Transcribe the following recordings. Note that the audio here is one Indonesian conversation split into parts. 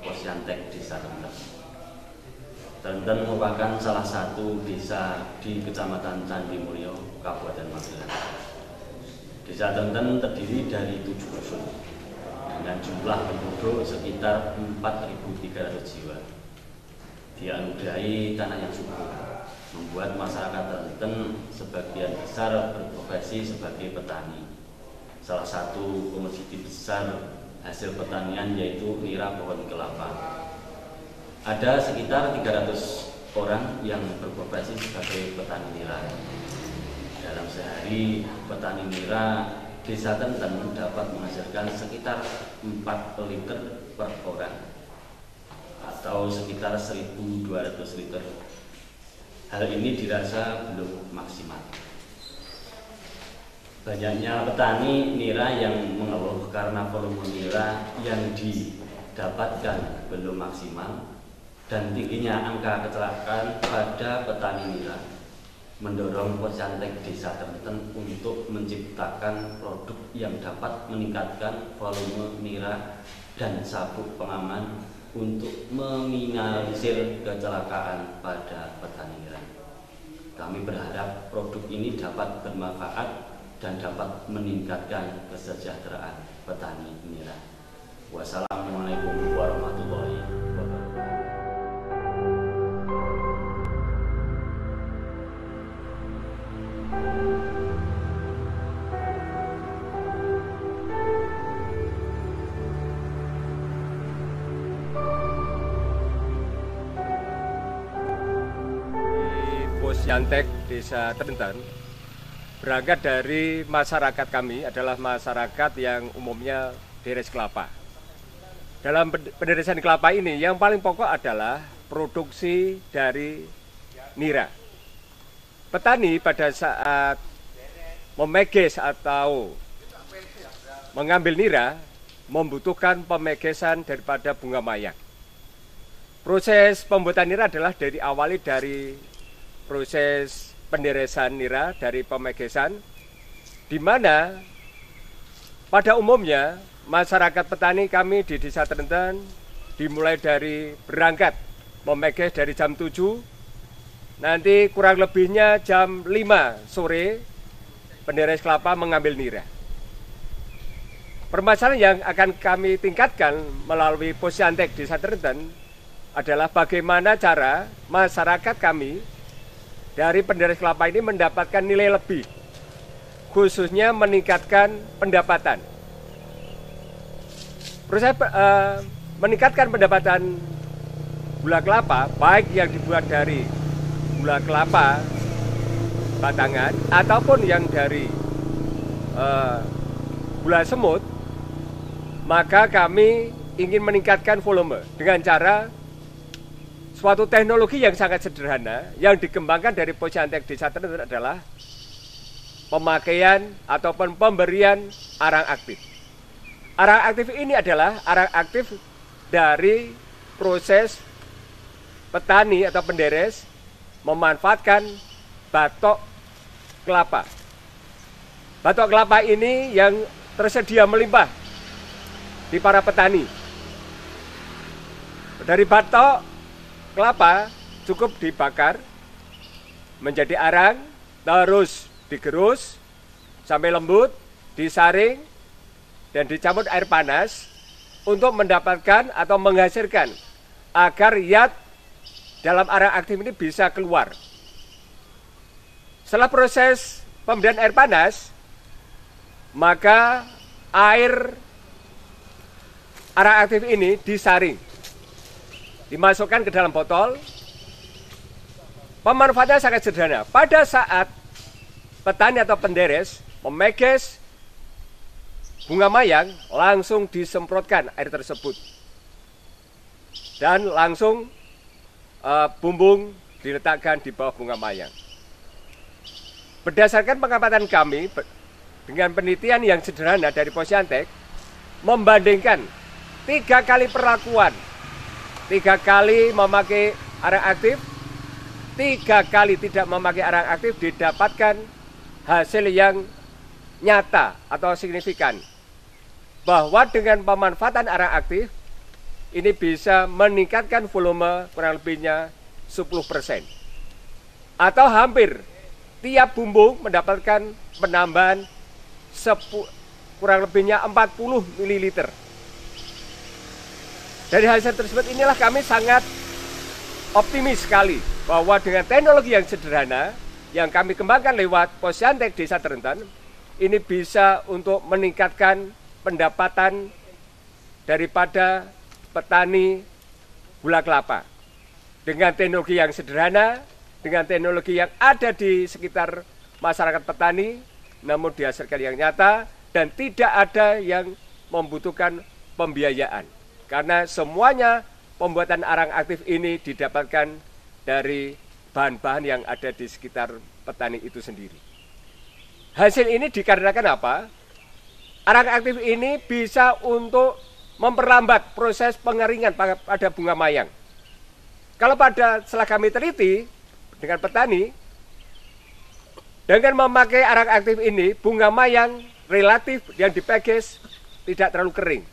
Posyantek Desa Trenten. Trenten merupakan salah satu desa di Kecamatan Candimulyo, Kabupaten Magelang. Desa Trenten terdiri dari 7 dusun dengan jumlah penduduk sekitar 4.300 jiwa. Dianugerahi tanah yang subur, membuat masyarakat Trenten sebagian besar berprofesi sebagai petani. Salah satu komoditi besar hasil pertanian yaitu nira pohon kelapa. Ada sekitar 300 orang yang berprofesi sebagai petani nira. Dalam sehari, petani nira Desa Trenten dapat menghasilkan sekitar 4 liter per orang atau sekitar 1.200 liter. Hal ini dirasa belum maksimal. Banyaknya petani nira yang mengeluh karena volume nira yang didapatkan belum maksimal dan tingginya angka kecelakaan pada petani nira mendorong Posyantek Desa Trenten untuk menciptakan produk yang dapat meningkatkan volume nira dan sabuk pengaman untuk meminimalisir kecelakaan pada petani nira. Kami berharap produk ini dapat bermanfaat dan dapat meningkatkan kesejahteraan petani nira. Wassalamualaikum warahmatullahi wabarakatuh. Posyantek Desa Trenten berangkat dari masyarakat kami adalah masyarakat yang umumnya deres kelapa. Dalam penderesan kelapa ini yang paling pokok adalah produksi dari nira. Petani pada saat memeges atau mengambil nira membutuhkan pemegesan daripada bunga mayang. Proses pembuatan nira adalah awali dari proses penderesan nira dari pemegesan, di mana pada umumnya masyarakat petani kami di Desa Trenten dimulai dari berangkat memeges dari jam 7, nanti kurang lebihnya jam 5 sore penderes kelapa mengambil nira. Permasalahan yang akan kami tingkatkan melalui Posyantek Desa Trenten adalah bagaimana cara masyarakat kami dari penderes kelapa ini mendapatkan nilai lebih, khususnya meningkatkan pendapatan. Proses meningkatkan pendapatan gula kelapa, baik yang dibuat dari gula kelapa batangan ataupun yang dari gula semut, maka kami ingin meningkatkan volume dengan cara suatu teknologi yang sangat sederhana yang dikembangkan dari Posyantek Desa Trenten adalah pemakaian ataupun pemberian arang aktif. Arang aktif ini adalah arang aktif dari proses petani atau penderes memanfaatkan batok kelapa. Batok kelapa ini yang tersedia melimpah di para petani. Dari batok kelapa cukup dibakar menjadi arang, terus digerus sampai lembut, disaring dan dicampur air panas untuk mendapatkan atau menghasilkan agar zat dalam arang aktif ini bisa keluar. Setelah proses pemberian air panas, maka air arang aktif ini disaring, dimasukkan ke dalam botol. Pemanfaatannya sangat sederhana. Pada saat petani atau penderes memeges bunga mayang, langsung disemprotkan air tersebut dan langsung bumbung diletakkan di bawah bunga mayang. Berdasarkan pengamatan kami dengan penelitian yang sederhana dari Posyantek, membandingkan 3 kali perlakuan, 3 kali memakai arang aktif, 3 kali tidak memakai arang aktif, didapatkan hasil yang nyata atau signifikan bahwa dengan pemanfaatan arang aktif ini bisa meningkatkan volume kurang lebihnya 10%. Atau hampir tiap bumbung mendapatkan penambahan kurang lebihnya 40 ml. Dari hasil tersebut inilah kami sangat optimis sekali bahwa dengan teknologi yang sederhana yang kami kembangkan lewat Posyantek Desa Trenten, ini bisa untuk meningkatkan pendapatan daripada petani gula kelapa. Dengan teknologi yang sederhana, dengan teknologi yang ada di sekitar masyarakat petani, namun dihasilkan yang nyata dan tidak ada yang membutuhkan pembiayaan. Karena semuanya pembuatan arang aktif ini didapatkan dari bahan-bahan yang ada di sekitar petani itu sendiri. Hasil ini dikarenakan apa? Arang aktif ini bisa untuk memperlambat proses pengeringan pada bunga mayang. Kalau setelah kami teliti dengan petani, dengan memakai arang aktif ini, bunga mayang relatif yang dipackage tidak terlalu kering.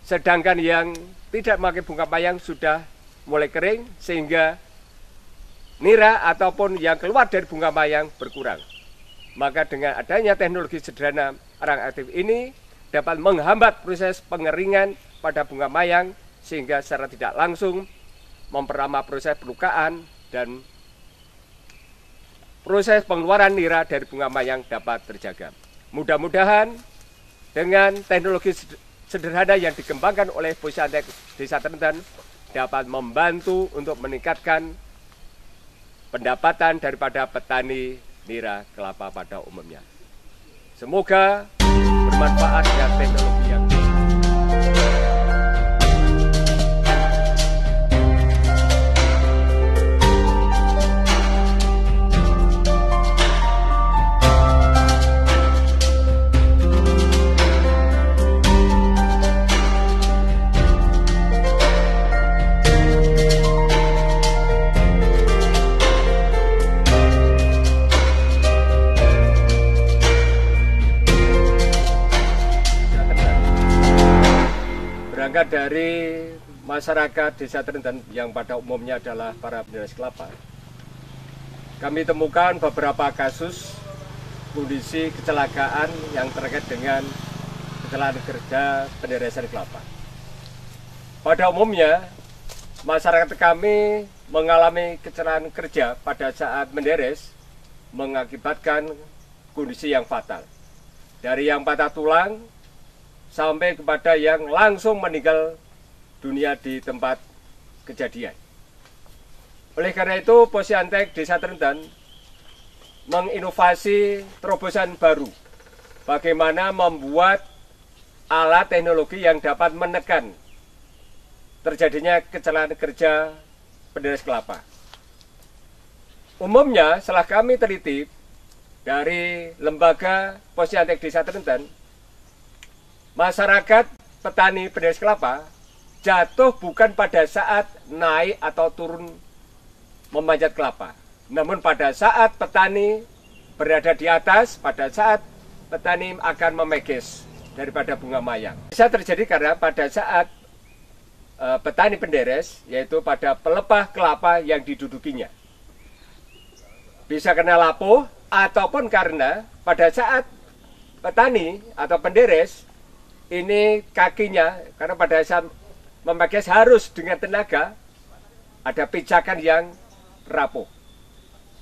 Sedangkan yang tidak memakai bunga mayang sudah mulai kering, sehingga nira ataupun yang keluar dari bunga mayang berkurang. Maka dengan adanya teknologi sederhana arang aktif ini dapat menghambat proses pengeringan pada bunga mayang, sehingga secara tidak langsung memperlama proses pelukaan dan proses pengeluaran nira dari bunga mayang dapat terjaga. Mudah-mudahan dengan teknologi sederhana yang dikembangkan oleh Posyantek Desa Trenten dapat membantu untuk meningkatkan pendapatan daripada petani nira kelapa pada umumnya. Semoga bermanfaat dengan teknologi yang dari masyarakat Desa Trenten yang pada umumnya adalah para penderes kelapa. Kami temukan beberapa kasus kondisi kecelakaan yang terkait dengan kecelakaan kerja penderesan kelapa. Pada umumnya, masyarakat kami mengalami kecelakaan kerja pada saat menderes mengakibatkan kondisi yang fatal. Dari yang patah tulang sampai kepada yang langsung meninggal dunia di tempat kejadian. Oleh karena itu, Posyantek Desa Trenten menginovasi terobosan baru. Bagaimana membuat alat teknologi yang dapat menekan terjadinya kecelakaan kerja penderes kelapa. Umumnya, setelah kami teliti dari lembaga Posyantek Desa Trenten, masyarakat petani penderes kelapa jatuh bukan pada saat naik atau turun memanjat kelapa, namun pada saat petani berada di atas, pada saat petani akan memekes daripada bunga mayang. Bisa terjadi karena pada saat petani penderes, yaitu pada pelepah kelapa yang didudukinya. Bisa kena lapuh, ataupun karena pada saat petani atau penderes ini kakinya, karena pada saat memekes harus dengan tenaga, ada pijakan yang rapuh.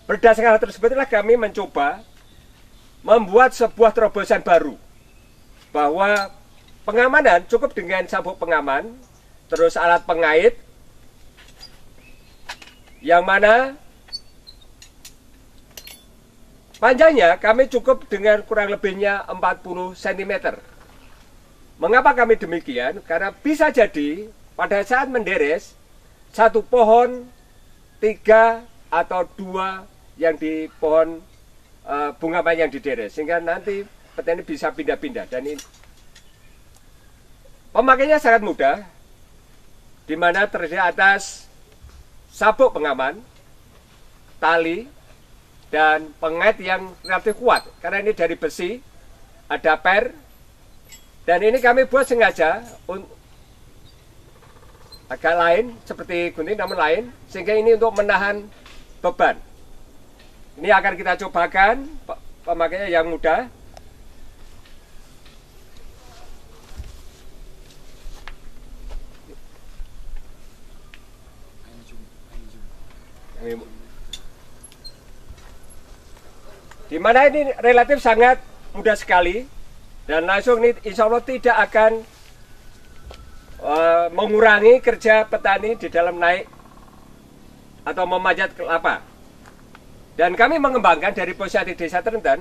Berdasarkan hal tersebutlah kami mencoba membuat sebuah terobosan baru, bahwa pengamanan cukup dengan sabuk pengaman, terus alat pengait, yang mana panjangnya kami cukup dengan kurang lebihnya 40 cm. Mengapa kami demikian? Karena bisa jadi pada saat menderes, satu pohon 3 atau 2 yang di pohon bunga mayang yang dideres, sehingga nanti petani bisa pindah-pindah. Dan ini pemakainya sangat mudah, di mana terdiri atas sabuk pengaman, tali, dan pengait yang relatif kuat. Karena ini dari besi, ada per. Dan ini kami buat sengaja agak lain seperti gunting namun lain, sehingga ini untuk menahan beban. Ini akan kita cobakan pemakainya yang mudah. Di mana ini relatif sangat mudah sekali dan langsung ini insya Allah tidak akan mengurangi kerja petani di dalam naik atau memanjat kelapa. Dan kami mengembangkan dari Posyandu Desa Trenten,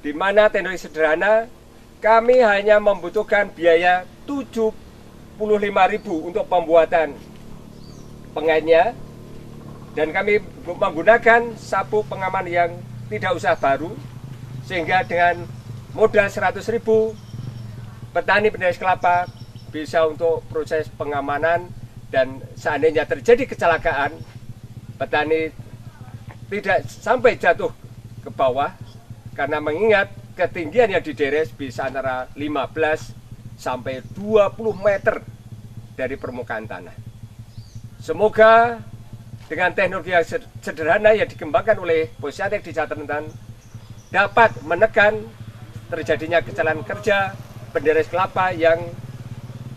di mana teknologi sederhana, kami hanya membutuhkan biaya 75.000 untuk pembuatan pengaitnya, dan kami menggunakan sapu pengaman yang tidak usah baru, sehingga dengan modal 100.000 petani penetes kelapa bisa untuk proses pengamanan, dan seandainya terjadi kecelakaan, petani tidak sampai jatuh ke bawah, karena mengingat ketinggian yang dideres bisa antara 15 sampai 20 meter dari permukaan tanah. Semoga dengan teknologi yang sederhana yang dikembangkan oleh Posyandu Desa Trenten dapat menekan terjadinya kecelakaan kerja penderes kelapa yang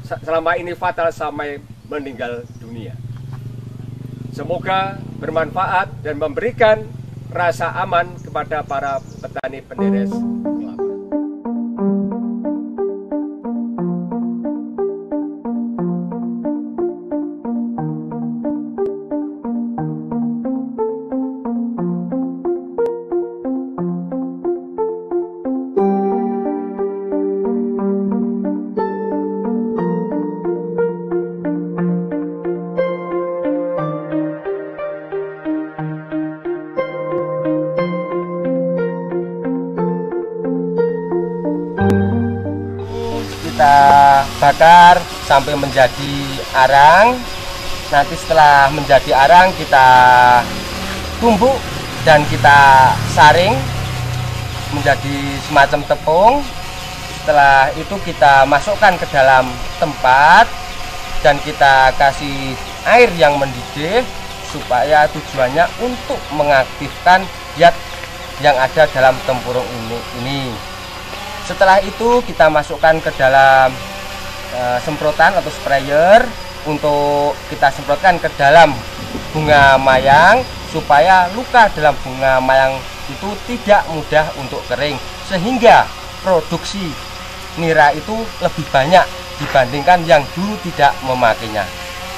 selama ini fatal sampai meninggal dunia. Semoga bermanfaat dan memberikan rasa aman kepada para petani penderes kelapa. Kita bakar sampai menjadi arang. Nanti setelah menjadi arang kita tumbuk dan kita saring menjadi semacam tepung. Setelah itu kita masukkan ke dalam tempat dan kita kasih air yang mendidih, supaya tujuannya untuk mengaktifkan zat yang ada dalam tempurung ini. Setelah itu kita masukkan ke dalam semprotan atau sprayer untuk kita semprotkan ke dalam bunga mayang, supaya luka dalam bunga mayang itu tidak mudah untuk kering, sehingga produksi nira itu lebih banyak dibandingkan yang dulu tidak memakainya.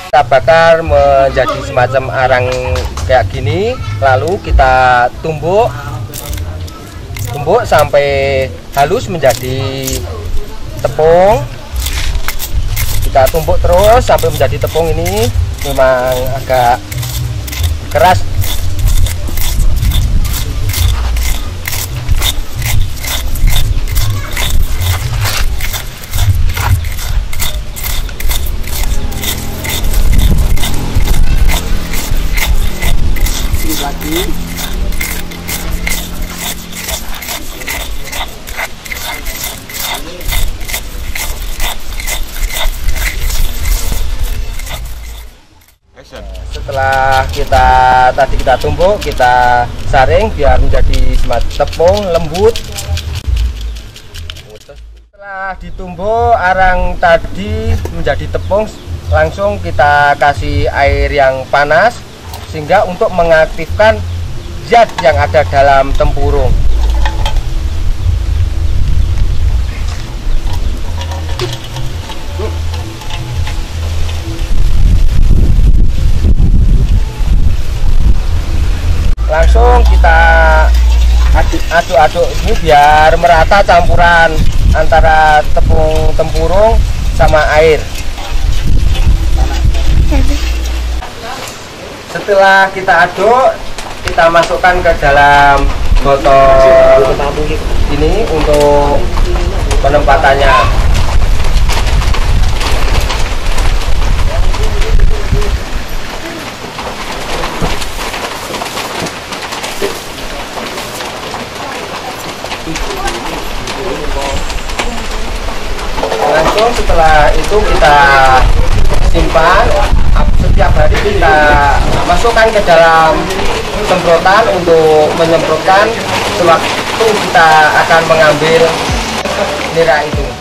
Kita bakar menjadi semacam arang kayak gini, lalu kita tumbuk sampai halus menjadi tepung. Kita tumbuk terus sampai menjadi tepung. Ini memang agak keras. Sedikit lagi. Setelah kita tumbuk, kita saring biar menjadi semacam tepung lembut. Setelah ditumbuk arang tadi menjadi tepung, langsung kita kasih air yang panas sehingga untuk mengaktifkan zat yang ada dalam tempurung. Langsung kita aduk-aduk ini biar merata campuran antara tepung tempurung sama air. Setelah kita aduk, kita masukkan ke dalam botol ini untuk penempatannya. Langsung setelah itu kita simpan. Setiap hari kita masukkan ke dalam semprotan untuk menyemprotkan sewaktu kita akan mengambil nira itu.